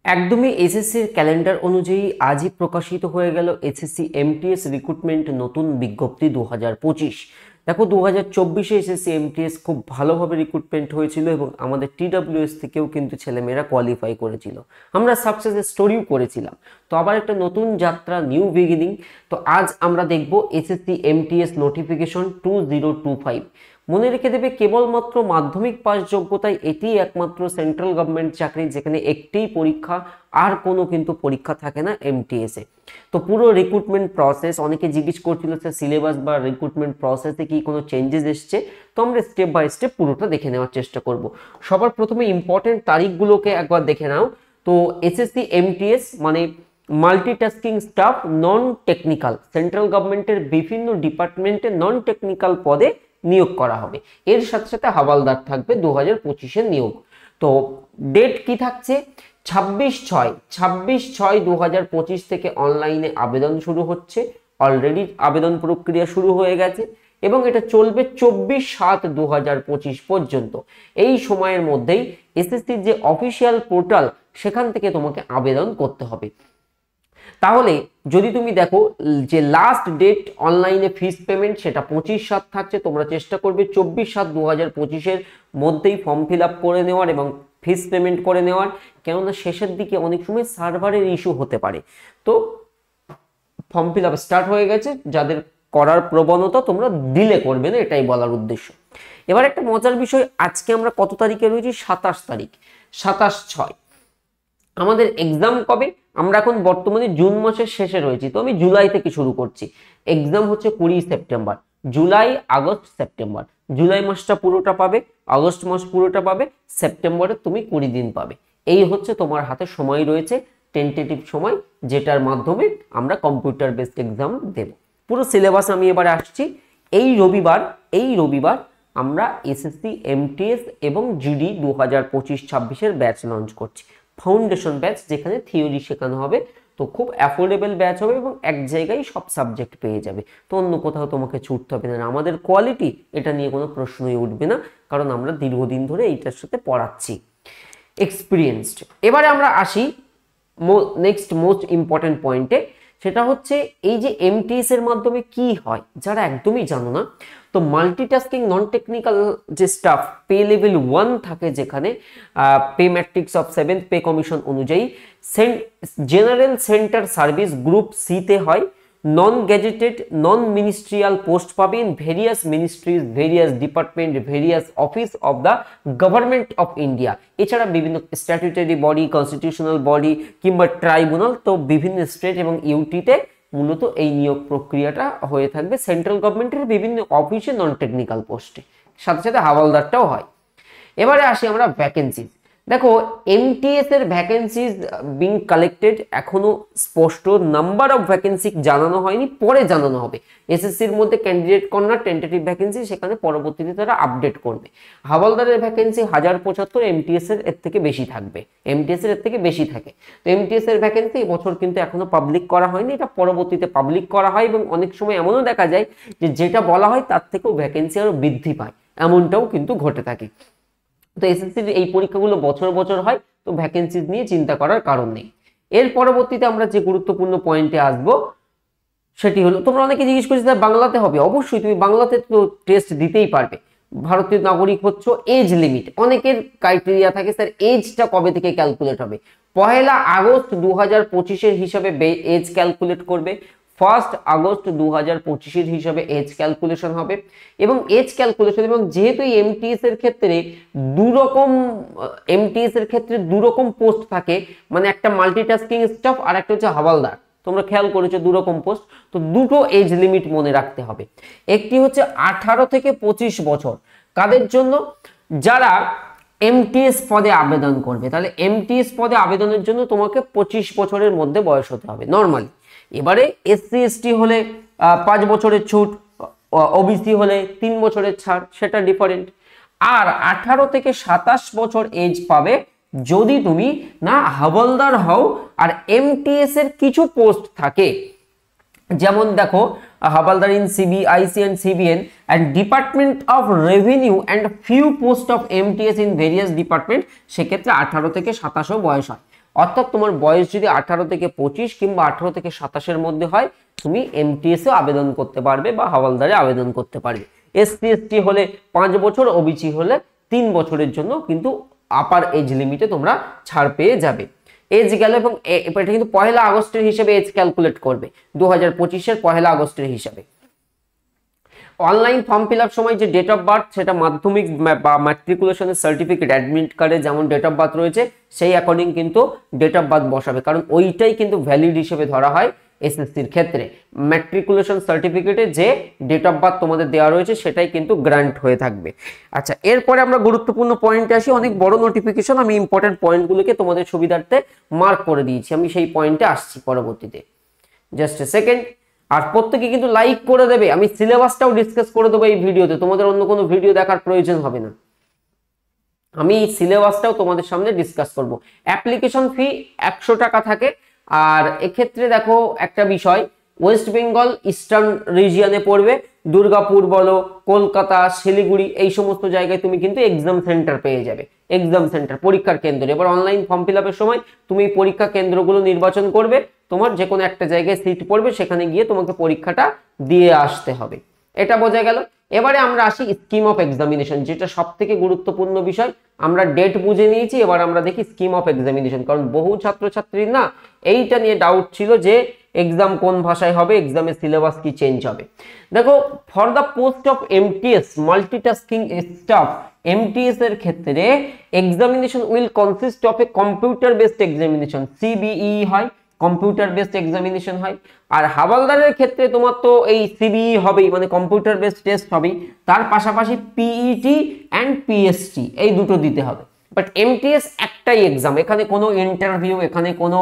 একদমই এসএসসির ক্যালেন্ডার অনুযায়ী আজই প্রকাশিত হয়ে গেল এসএসসি এমটিএস রিক্রুটমেন্ট নতুন বিজ্ঞপ্তি 2025। দেখো 2024-এ এসএসসি এমটিএস খুব ভালোভাবে রিক্রুটমেন্ট হয়েছিল এবং আমাদের টিডব্লিউএস থেকেও কিন্তু ছেলেমেয়েরা কোয়ালিফাই করেছিল, আমরা সাকসেসের স্টোরিও করেছিলাম। তো আবার একটা নতুন যাত্রা, নিউ বিগিনিং। তো আজ আমরা দেখব এসএসসি এমটিএস নোটিফিকেশন 2025। মনে রেখে দেবে, কেবলমাত্র মাধ্যমিক পাস যোগ্যতায় এটি একমাত্র সেন্ট্রাল গভর্নমেন্ট চাকরি যেখানে একটিই পরীক্ষা, আর কোনো কিন্তু পরীক্ষা থাকে না এমটিএস এ। তো পুরো রিক্রুটমেন্ট প্রসেস, অনেকে জিজ্ঞেস করছিল স্যার সিলেবাস বা রিক্রুটমেন্ট প্রসেসে কি কোনো চেঞ্জেস এসছে, তো আমরা স্টেপ বাই স্টেপ পুরোটা দেখে নেওয়ার চেষ্টা করব। সবার প্রথমে ইম্পর্টেন্ট তারিখগুলোকে একবার দেখে নাও। তো এসএসসি এমটিএস মানে multitasking staff non technical, central গভর্নমেন্টের বিভিন্ন ডিপার্টমেন্টে নন টেকনিক্যাল পদে নিয়োগ করা হবে। এর সাথে সাথে হাওয়ালদার থাকবে 2025-এর নিয়োগ। তো ডেট কি থাকছে? 26/6/2025 থেকে অনলাইনে আবেদন শুরু হচ্ছে। অলরেডি আবেদন প্রক্রিয়া শুরু হয়ে গেছে এবং এটা চলবে 24/7/2025 পর্যন্ত। এই সময়ের মধ্যেই এসএসসির যে অফিসিয়াল পোর্টাল, সেখান থেকে তোমাকে আবেদন করতে হবে। তাহলে যদি তুমি দেখো যে লাস্ট ডেট অনলাইনে ফিস পেমেন্ট, সেটা 25/7 থাকছে। তোমরা চেষ্টা করবে 24/7/2025-এর মধ্যেই ফর্ম ফিল আপ করে নেওয়ার এবং ফিস পেমেন্ট করে নেওয়ার, কেননা শেষের দিকে অনেক সময় সার্ভারের ইস্যু হতে পারে। তো ফর্ম ফিল আপ স্টার্ট হয়ে গেছে, যাদের করার প্রবণতা তোমরা ডিলে করবে না, এটাই বলার উদ্দেশ্য। এবার একটা মজার বিষয়, আজকে আমরা কত তারিখে রয়েছি? 27 তারিখ, 27/6। আমাদের এক্সাম কবে? আমরা এখন বর্তমানে জুন মাসের শেষে রয়েছি, তো আমি জুলাই থেকে শুরু করছি। এক্সাম হচ্ছে 20 September. July, August, September. July মাসটা পুরোটা পাবে, আগস্ট মাস পুরোটা পাবে, সেপ্টেম্বরে তুমি 20 দিন পাবে। এই হচ্ছে তোমার হাতে সময় রয়েছে, টেন্টেটিভ সময়, যেটার মাধ্যমে আমরা কম্পিউটার বেসড এক্সাম দেব। পুরো সিলেবাস আমি এবারে আসছি। এই রবিবার আমরা এসএসসি এমটিএস এবং জিডি 2025-26-এর ব্যাচ লঞ্চ করছি। ফাউন্ডেশন ব্যাচ, যেখানে থিওরি শেখানো হবে। তো খুব অ্যাফোর্ডেবল ব্যাচ হবে এবং এক জায়গায় সব সাবজেক্ট পেয়ে যাবে। তো অন্য কোথাও তোমাকে ছুটতে হবে না। আমাদের কোয়ালিটি, এটা নিয়ে কোনো প্রশ্নই উঠবে না, কারণ আমরা দীর্ঘদিন ধরে এইটার সাথে পড়াচ্ছি, এক্সপিরিয়েন্সড। এবারে আমরা আসি নেক্সট মোস্ট ইম্পর্টেন্ট পয়েন্টে। সেটা হচ্ছে এই যে এমটিএস এর মাধ্যমে কি হয়, যারা একদমই জানো না। তো মাল্টিটাস্কিং নন টেকনিক্যাল যে স্টাফ, পে লেভেল 1 থাকে, যেখানে pay matrix of 7th pay commission অনুযায়ী জেনারেল সেন্টার সার্ভিস গ্রুপ সি তে হয়। Non gazetted non ministerial post পাবে in various ministries, various department, various office of the government of India. এছাড়া বিভিন্ন স্ট্যাটুটরি বডি, কনস্টিটিউশনাল বডি কিংবা tribunal, তো বিভিন্ন স্টেট এবং ইউটিতে মূলত এই নিয়োগ প্রক্রিয়াটা হয়ে থাকবে। সেন্ট্রাল গভর্নমেন্টের বিভিন্ন অফিসে নন টেকনিক্যাল পোস্টে, সাথে সাথে হাওয়ালদারটাও হয়। এবারে আসি আমরা ভ্যাকেন্সি। দেখো এমটিএস এর ভ্যাকেন্সিজ বিং কালেক্টেড, এখনো স্পষ্ট নাম্বার অফ ভ্যাকেন্সি জানানো হয়নি, পরে জানানো হবে। এসএসসির মধ্যে ক্যান্ডিডেট কর্নার টেন্টেটিভ ভ্যাকেন্সি, সেখানে পরবর্তীতে তারা আপডেট করবে। হাওয়ালদারের ভ্যাকেন্সি 1075, এমটিএস এর থেকে বেশি থাকবে, এমটিএস এর থেকে বেশি থাকে। তো এমটিএস এর ভ্যাকেন্সি এবছর কিন্তু এখনো পাবলিক করা হয়নি, এটা পরবর্তীতে পাবলিক করা হয় এবং অনেক সময় এমনও দেখা যায় যে যেটা বলা হয় তার থেকেও ভ্যাকেন্সি আরো বৃদ্ধি পায়, এমনটাও কিন্তু ঘটে থাকে। তো এসএসসির এই পরীক্ষাগুলো বছর বছর হয়, তো ভ্যাকেন্সিজ নিয়ে চিন্তা করার কারণ নেই। এর পরবর্তীতে আমরা যে গুরুত্বপূর্ণ পয়েন্টে আসব, সেটি হলো, তোমরা অনেকে জিজ্ঞেস করছো বাংলাতে হবে। অবশ্যই তুমি বাংলাতে তো টেস্ট দিতেই পারবে। ভারতীয় নাগরিক হচ্ছে, এজ লিমিট অনেকের ক্রাইটেরিয়া থাকে, স্যার এজটা কবে থেকে ক্যালকুলেট হবে? 1 আগস্ট 2025-এর হিসাবে এজ ক্যালকুলেট করবে। 1 আগস্ট 2025-এর হিসাবে এজ ক্যালকুলেশন হবে এবং এজ ক্যালকুলেশন, এবং যেহেতু এমটিএস এর ক্ষেত্রে দুরকম পোস্ট থাকে, মানে একটা মাল্টিটাস্কিং স্টাফ আর একটা হচ্ছে হাওয়ালদার। তোমরা খেয়াল করেছো দুরকম পোস্ট, তো দুটো এজ লিমিট মনে রাখতে হবে। একটি হচ্ছে 18 থেকে 25 বছর, কাদের জন্য? যারা এমটিএস পদে আবেদন করবে। তাহলে এমটিএস পদে আবেদনের জন্য তোমাকে 25 বছরের মধ্যে বয়স হতে হবে নর্মালি। এবারে এসসি এসটি হলে 5 বছরের ছুট, ওবিসি হলে 3 বছরের ছাড়, সেটা ডিফারেন্ট। আর 18 থেকে 27 বছর এজ পাবে যদি তুমি না হাওলদার হও আর এমটিএস এর কিছু পোস্ট থাকে যেমন দেখো havaldar in CBIC and CBN and department of revenue and few post of MTS in various department, সেক্ষেত্রে 18 থেকে 27 বয়স হয়। অর্থাৎ তোমার বয়স যদি 18 থেকে 25 কিংবা 18 থেকে 27-এর মধ্যে হয়, তুমি এমটিএস এ আবেদন করতে পারবে বা হাওলদারে আবেদন করতে পারবে। এসসি এসটি হলে 5 বছর, ওবিসি হলে 3 বছরের জন্য কিন্তু আপার এজ লিমিটে তোমরা ছাড় পেয়ে যাবে। এজ গেল, এবং এটা কিন্তু 1 আগস্টের হিসেবে এজ ক্যালকুলেট করবে, 2025-এর 1 আগস্টের হিসাবে। অনলাইন ফর্ম ফিল আপ সময় যে ডেট অফ বার্থ, সেটা মাধ্যমিক বা ম্যাট্রিকুলেশনের সার্টিফিকেট অ্যাডমিট কার্ডে যেমন ডেট অফ বার্থ রয়েছে সেই অ্যাকর্ডিং কিন্তু ডেট অফ বার্থ বসাবে, কারণ ওইটাই কিন্তু ভ্যালিড হিসেবে ধরা হয় এসএসসির ক্ষেত্রে। ম্যাট্রিকুলেশন সার্টিফিকেটে যে ডেট অফ বার্থ তোমাদের দেওয়া রয়েছে সেটাই কিন্তু গ্রান্ট হয়ে থাকবে। আচ্ছা, এরপরে আমরা গুরুত্বপূর্ণ পয়েন্টে আসি। অনেক বড় নোটিফিকেশন, আমি ইম্পর্টেন্ট পয়েন্টগুলোকে তোমাদের সুবিধার্থে মার্ক করে দিয়েছি, আমি সেই পয়েন্টে আসছি পরবর্তীতে। Just a second. আর প্রত্যেকে কিন্তু লাইক করে দেবে, আমি সিলেবাসটাও ডিসকাস করে দেবো এই ভিডিওতে, তোমাদের অন্য কোনো ভিডিও দেখার প্রয়োজন হবে না, আমি সিলেবাসটাও তোমাদের সামনে ডিসকাস করব। অ্যাপ্লিকেশন ফি 100 টাকা থাকে। আর এক্ষেত্রে দেখো একটা বিষয়, ওয়েস্ট বেঙ্গল ইস্টার্ন রিজিয়নে পড়বে, দুর্গাপুর বলো, কলকাতা, শিলিগুড়ি, এই সমস্ত জায়গায় তুমি কিন্তু এক্সাম সেন্টার পেয়ে যাবে। এক্সাম সেন্টার, পরীক্ষার কেন্দ্র। এবার অনলাইন ফর্ম ফিল আপের সময় তুমি পরীক্ষা কেন্দ্রগুলো নির্বাচন করবে, তোমার যে কোনো একটা জায়গায় সিট পড়বে, সেখানে গিয়ে তোমাকে পরীক্ষাটা দিয়ে আসতে হবে। এটা বোঝা গেল। এবারে আমরা আসি স্কিম অফ এক্সামিনেশন, যেটা সব থেকে গুরুত্বপূর্ণ বিষয়। আমরা ডেট বুঝে নিয়েছি, এবার আমরা দেখি স্কিম অফ এক্সামিনেশন, কারণ বহু ছাত্রছাত্রীর না এইটা নিয়ে ডাউট ছিল যে এক্সাম কোন ভাষায় হবে, এক্সামের সিলেবাস কি চেঞ্জ হবে। দেখো, for the post of MTS multitasking staff, MTS এর ক্ষেত্রে examination will consist of a computer based examination, CBE হয়, কম্পিউটার বেসড এক্সামিনেশন হয়। আর হাওলদারের ক্ষেত্রে তোমার তো এই সিবিই হবেই, মানে কম্পিউটার বেসড টেস্ট হবেই, তার পাশাপাশি পিইটি অ্যান্ড পিএসটি এই দুটো দিতে হবে। বাট এমটিএস একটাই এক্সাম, এখানে কোনো ইন্টারভিউ, এখানে কোনো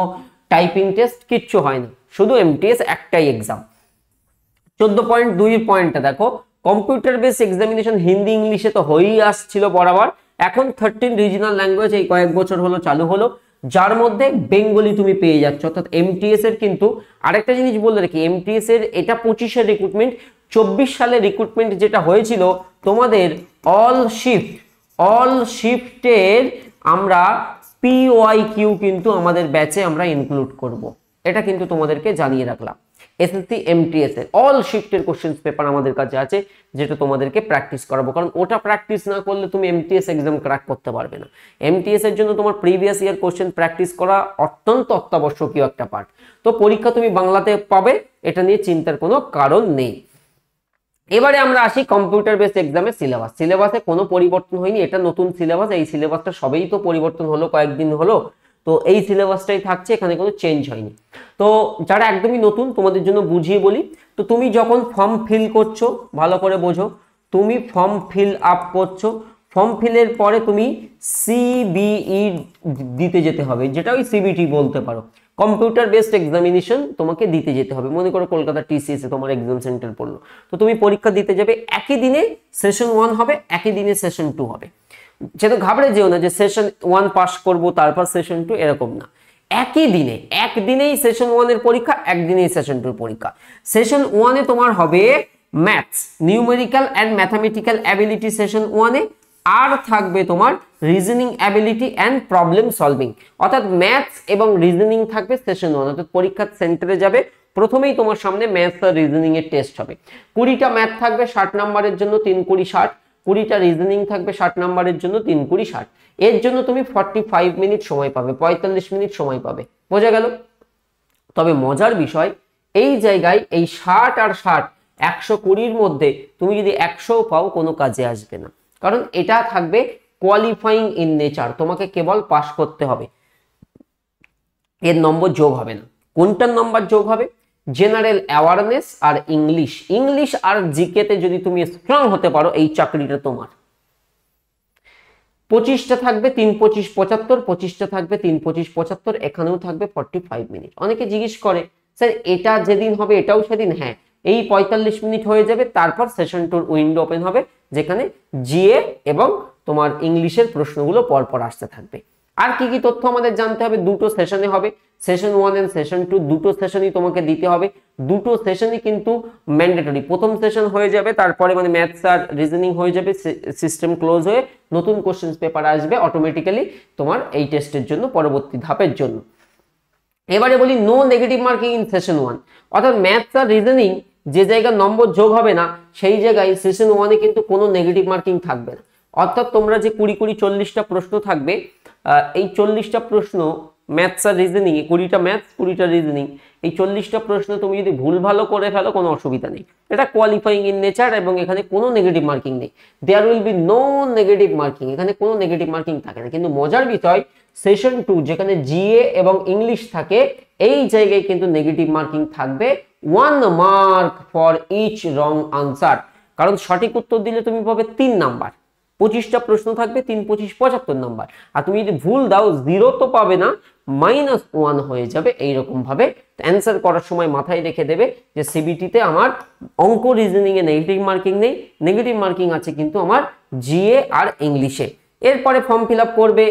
টাইপিং টেস্ট কিচ্ছু হয় না, শুধু এমটিএস একটাই এক্সাম। 14.2 পয়েন্টটা দেখো, কম্পিউটার বেসড এক্সামিনেশন হিন্দি ইংলিশে তো হয়েই আসছিল বরাবর, এখন 13 রিজিনাল ল্যাঙ্গুয়েজ এই কয়েক বছর হলো চালু হলো, যার মধ্যে বেঙ্গলি তুমি পেয়ে যাচ্ছ। অর্থাৎ এমটিএস এর কিন্তু আরেকটা জিনিস বলে রাখি, এমটিএস এর এটা 25-এর রিক্রুটমেন্ট, 24 সালে রিক্রুটমেন্ট যেটা হয়েছিল তোমাদের অল শিফটের আমরা পিওয়াইকিউ কিন্তু আমাদের ব্যাচে আমরা ইনক্লুড করব, এটা কিন্তু তোমাদেরকে জানিয়ে রাখলাম। এসএসসি এমটিএস এর অল শিফটের কোশ্চেন্স পেপার আমাদের কাছে আছে, যেটা তোমাদেরকে প্র্যাকটিস করাবো, কারণ ওটা প্র্যাকটিস না করলে তুমি এমটিএস এক্সাম ক্র্যাক করতে পারবে না। এমটিএস এর জন্য তোমার প্রিভিয়াস ইয়ার কোশ্চেন প্র্যাকটিস করা অত্যন্ত অত্যাবশ্যকীয় একটা পার্ট। তো পরীক্ষা তুমি বাংলাতে পাবে, এটা নিয়ে চিন্তার কোনো কারণ নেই। এবারে আমরা আসি কম্পিউটার বেসড এক্সামের সিলেবাস। সিলেবাসে কোনো পরিবর্তন হয়নি, এটা নতুন সিলেবাস, এই সিলেবাসটা সবেই তো পরিবর্তন হলো, কয়েকদিন হলো, তো এই সিলেবাসটাই থাকছে, এখানে কোনো চেঞ্জ হয়নি। তো যারা একদমই নতুন তোমাদের জন্য বুঝিয়ে বলি, তো তুমি যখন ফর্ম ফিল করছো, ভালো করে বোঝো, তুমি ফর্ম ফিল আপ করছো, ফর্ম ফিলের পরে তুমি সিবিই দিতে যেতে হবে, যেটা ওই সিবিটি বলতে পারো, কম্পিউটার বেসড এক্সামিনেশন তোমাকে দিতে যেতে হবে। মনে করো কলকাতা টিসিএস এ তোমার এক্সাম সেন্টার পড়লো, তো তুমি পরীক্ষা দিতে যাবে, একই দিনে সেশন 1 হবে, একই দিনে সেশন 2 হবে। যেহেতু ঘাবড়ে যেও না যে সেশন 1 পাস করব তারপর সেশন 2, এরকম না, একই দিনে, একদিনেই সেশন 1 এর পরীক্ষা, একদিনেই সেশন 2 এর পরীক্ষা। সেশন 1 এ তোমার হবে maths, numerical and mathematical ability session 1 এ, আর থাকবে তোমার reasoning ability and problem solving, অর্থাৎ ম্যাথস এবং রিজনিং থাকবে সেশন 1। অর্থাৎ পরীক্ষার সেন্টারে যাবে, প্রথমেই তোমার সামনে ম্যাথস আর রিজনিং এর টেস্ট হবে। 20টা ম্যাথ থাকবে 60 নম্বরের জন্য, 3 20 60, 20টা রিজনিং থাকবে 60 নম্বরের জন্য, 3 20 60। এর জন্য তুমি 45 মিনিট সময় পাবে, 45 মিনিট সময় পাবে, বোঝা গেল? তবে মজার বিষয় এই জায়গায়, এই 60 আর 60 120-র মধ্যে তুমি যদি 100 পাও কোনো কাজে আসবে না, কারণ এটা থাকবে কোয়ালিফাইং ইন নেচার, তোমাকে কেবল পাস করতে হবে, এর নম্বর যোগ হবে না। কোনটার নম্বর যোগ হবে? জেনারেল অ্যাওয়ারনেস আর ইংলিশ আর জিকেতে যদি তুমি স্ট্রং হতে পারো, এই চাকরিটা তোমার। 25টা থাকবে 3 25 75, 25টা থাকবে 3 25 75, এখানেও থাকবে 45 মিনিট। অনেকে জিজ্ঞেস করে স্যার এটা যেদিন হবে এটাও সেদিন, হ্যাঁ, এই 45 মিনিট হয়ে যাবে, তারপর সেশন 2 উইন্ডো ওপেন হবে, যেখানে জিএ এবং তোমার ইংলিশের প্রশ্নগুলো পরপর আসতে থাকবে। আর কি কি তথ্য আমাদের জানতে হবে? দুটো সেশনে হবে, সেশন 1 এন্ড সেশন 2 দুটো সেশনই তোমাকে দিতে হবে। দুটো সেশনই কিন্তু ম্যান্ডেটরি। প্রথম সেশন হয়ে যাবে, তারপরে মানে ম্যাথস আর রিজনিং হয়ে যাবে, সিস্টেম ক্লোজ হয়ে নতুন কোশ্চেন পেপার আসবে অটোমেটিক্যালি তোমার এই টেস্টের জন্য, পরবর্তী ধাপের জন্য। এবারে বলি no negative marking in session 1, অর্থাৎ ম্যাথস আর রিজনিং যে জায়গায় নম্বর যোগ হবে না সেই জায়গায় সেশন 1-এ কিন্তু কোনো নেগেটিভ মার্কিং থাকবে না। অর্থাৎ তোমরা যে 20-40টা প্রশ্ন থাকবে, এই 40টা প্রশ্ন ম্যাথস আর রিজনিং, 20টা ম্যাথস 20টা রিজনিং, এই 40টা প্রশ্ন তুমি যদি ভুল ভালো করে ফেলো কোনো অসুবিধা নেই, এটা কোয়ালিফাইং ইন নেচার এবং এখানে কোনো নেগেটিভ মার্কিং নেই। There will be no negative marking, এখানে কোনো নেগেটিভ মার্কিং থাকে না। কিন্তু মজার বিষয় সেশন 2 যেখানে জিএ এবং ইংলিশ থাকে, এই জায়গায় কিন্তু নেগেটিভ মার্কিং থাকবে 1 mark for each wrong answer. কারণ সঠিক উত্তর দিলে তুমি পাবে 3 নাম্বার, 25টা প্রশ্ন থাকবে, 3 25 75 নাম্বার। আর তুমি যদি ভুল দাও 0 তো পাবে না, -1 হয়ে যাবে। এইরকম ভাবে অ্যান্সার করার সময় মাথায় রেখে দেবে যে সিবিটিতে আমার অঙ্ক রিজনিং এ নেগেটিভ মার্কিং নেই, নেগেটিভ মার্কিং আছে কিন্তু আমার জিএ আর ইংলিশে। এরপরে ফর্ম ফিল আপ করবে,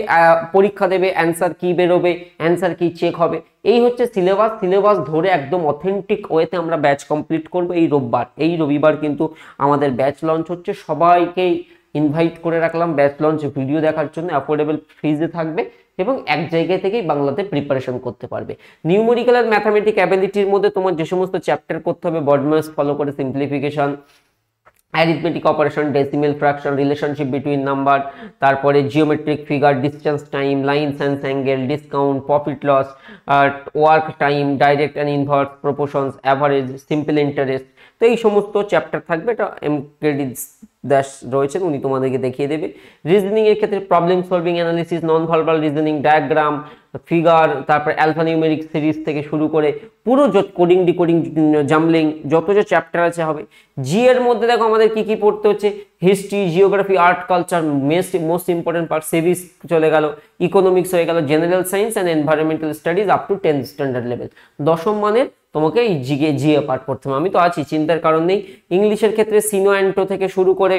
পরীক্ষা দেবে, অ্যান্সার কি বেরোবে, অ্যান্সার কি চেক হবে। এই হচ্ছে সিলেবাস। সিলেবাস ধরে একদম অথেন্টিক ওয়েতে আমরা ব্যাচ কমপ্লিট করব এই রোববার। এই রবিবার কিন্তু আমাদের ব্যাচ লঞ্চ হচ্ছে, সবাইকেই ইনভাইট করে রাখলাম ব্যাচ লঞ্চ ভিডিও দেখার জন্য। অ্যাফোর্ডেবল ফিজে থাকবে এবং এক জায়গা থেকেই বাংলাতে প্রিপারেশন করতে পারবে। নিউমেরিক্যাল আর ম্যাথামেটিক অ্যাবিলিটির মধ্যে তোমার যে সমস্ত চ্যাপ্টার করতে হবে, বডম্যাস ফলো করে simplification, arithmetic operation, decimal fraction, relationship between number, তারপরে geometric figure, distance time, lines and angle, discount, profit loss, work time, direct and inverse proportions, average, simple interest. তো এই সমস্ত চ্যাপ্টার থাকবে, এটা MKD Das রয়েছেন, উনি তোমাদেরকে দেখিয়ে দেবে। রিজনিং এর ক্ষেত্রে problem solving, analysis, non verbal reasoning, diagram, figure, তারপর অ্যালফানিউমেরিক সিরিজ থেকে শুরু করে পুরো কোডিং ডিকোডিং জাম্বলিং যত যে চ্যাপ্টার আছে হবে। জি এর মধ্যে দেখো আমাদের কি কি পড়তে হচ্ছে, history, geography, art, culture, most important part, civics চলে গেল, ইকোনমিক্স হয়ে গেল, general science and environmental studies up to 10th standard level. দশম মানের তোমাকে এই জিএ পার্ট পড়তে হবে। আমি তো আছি, চিন্তার কারণ নেই। ইংলিশের ক্ষেত্রে সিনো অ্যান্টো থেকে শুরু করে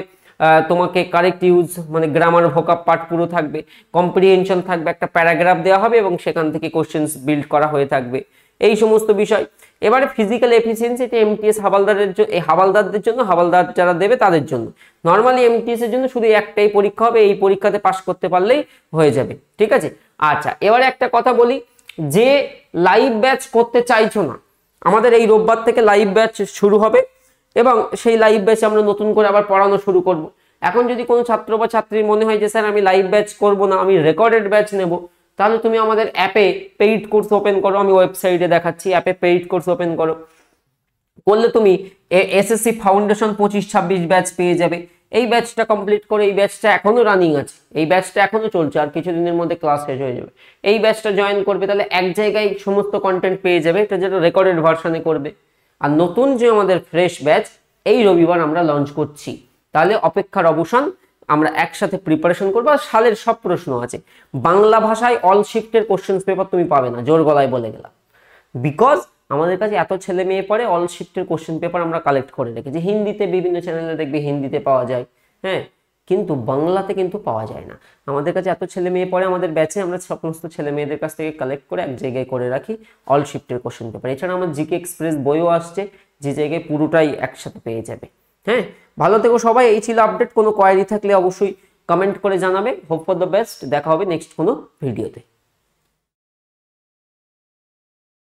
তোমাকে কারেক্ট ইউজ মানে গ্রামার ভোকাব পার্ট পুরো থাকবে, কম্প্রিহেনশন থাকবে, একটা প্যারাগ্রাফ দেওয়া হবে এবং সেখান থেকে কোশ্চেন্স বিল্ড করা হয়ে থাকবে, এই সমস্ত বিষয়। এবারে ফিজিক্যাল এফিসিয়েন্সি, এটা এমটিএস হাওলদারের জন্য, এই হাওলদারদের জন্য, হাওলদার যারা দেবে তাদের জন্য। নর্মালি এমটিএস এর জন্য শুধু একটাই পরীক্ষা হবে, এই পরীক্ষাতে পাস করতে পারলেই হয়ে যাবে, ঠিক আছে। আচ্ছা, এবারে একটা কথা বলি, যে লাইভ ব্যাচ করতে চাইছো না, আমাদের এই রোববার থেকে লাইভ ব্যাচ শুরু হবে এবং সেই লাইভ ব্যাচে আমরা নতুন করে আবার পড়ানো শুরু করব। এখন যদি কোনো ছাত্র বা ছাত্রীর মনে হয় যে স্যার আমি লাইভ ব্যাচ করব না, আমি রেকর্ডেড ব্যাচ নেব, তাহলে তুমি আমাদের অ্যাপে পেইড কোর্স ওপেন করো। আমি ওয়েবসাইটে দেখাচ্ছি, অ্যাপে পেইড কোর্স ওপেন করো, করলে তুমি এসএসসি ফাউন্ডেশন 25-26 ব্যাচ পেয়ে যাবে। এই ব্যাচটা কমপ্লিট করে, এই ব্যাচটা এখনো রানিং আছে, এই ব্যাচটা এখনো চলছে, আর কিছুদিনের মধ্যে ক্লাস শেষ হয়ে যাবে। এই ব্যাচটা জয়েন করবে, তাহলে এক জায়গায় সমস্ত কন্টেন্ট পেয়ে যাবে, এটা যেটা রেকর্ডেড ভার্সনে করবে। আর নতুন যে আমাদের ফ্রেশ ব্যাচ এই রবিবার আমরা লঞ্চ করছি, তাহলে অপেক্ষার অবসান, আমরা একসাথে প্রিপারেশন করবো। আর সালের সব প্রশ্ন আছে, বাংলা ভাষায় অল শিফটের কোশ্চেন পেপার তুমি পাবে না, জোর গলায় বলে গেলাম। বিকজ আমাদের কাছে এত ছেলে মেয়ে পড়ে, অল শিফটের কোশ্চেন পেপার আমরা কালেক্ট করে রেখেছি। হিন্দিতে বিভিন্ন চ্যানেলে দেখবে হিন্দিতে পাওয়া যায়, হ্যাঁ, কিন্তু বাংলাতে কিন্তু পাওয়া যায় না। আমাদের কাছে এত ছেলে মেয়ে পড়ে, আমাদের ব্যাচে আমরা সমস্ত ছেলে মেয়েদের কাছ থেকে কালেক্ট করে এক জায়গায় করে রাখি অল শিফটের কোশ্চেন পেপার। এছাড়া আমার জিকে এক্সপ্রেস বইও আসছে, যে জায়গায় পুরোটাই একসাথে পেয়ে যাবে। হ্যাঁ, ভালো থেকো সবাই। এই ছিল আপডেট। কোনো কোয়ারি থাকলে অবশ্যই কমেন্ট করে জানাবে। Hope for the best. দেখা হবে নেক্সট কোনো ভিডিওতে।